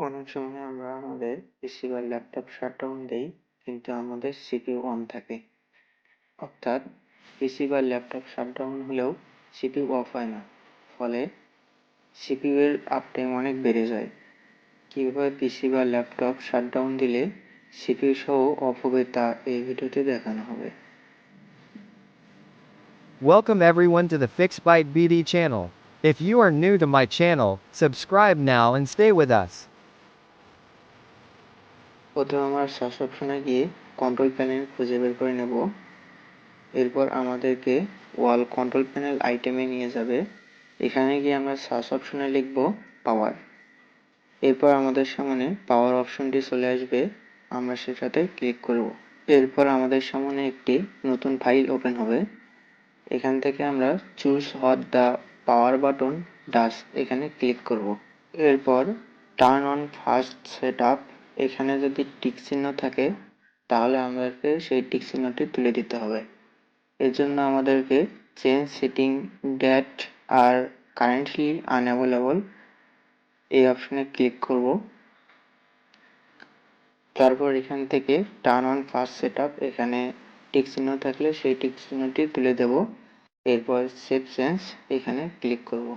অনেক সময় আমরা আমাদের পিসি বা ল্যাপটপ শাটডাউন দেই কিন্তু আমাদের সিপিইউ অন থাকে। অর্থাৎ পিসি বা ল্যাপটপ শাটডাউন হলেও সিপিইউ অফ হয় না, ফলে সিপিইউ এর আপটাইম অনেক বেড়ে যায়। কিভাবে পিসি বা ল্যাপটপ শাটডাউন দিলে সিপিইউ সহ অফ হবে তা এই ভিডিওতে দেখানো হবে। Welcome everyone to the FixByte BD channel. If you are new to my channel, subscribe now and stay with us. প্রথমে আমরা সার্চ অপশনে গিয়ে কন্ট্রোল প্যানেল খুঁজে বের করে নেব। এরপর আমাদেরকে ওয়াল কন্ট্রোল প্যানেল আইটেমে নিয়ে যাবে। এখানে গিয়ে আমরা সার্চ অপশনে লিখব পাওয়ার। এরপর আমাদের সামনে পাওয়ার অপশনটি চলে আসবে, আমরা সেটাতে ক্লিক করব। এরপর আমাদের সামনে একটি নতুন ফাইল ওপেন হবে। এখান থেকে আমরা choose what the power button does এখানে ক্লিক করব। এরপর টার্ন অন ফার্স্ট সেটআপ এখানে যদি টিক চিহ্ন থাকে তাহলে আমাদেরকে সেই টিক চিহ্নটি তুলে দিতে হবে। এর জন্য আমাদেরকে change setting that are currently unavailable এই অপশনে ক্লিক করব। তারপর এখান থেকে টার্ন অন ফার্স্ট সেটআপ এখানে টিক চিহ্ন থাকলে সেই টিক চিহ্নটি তুলে দেব। এরপর সেভ চেঞ্জ এখানে ক্লিক করব।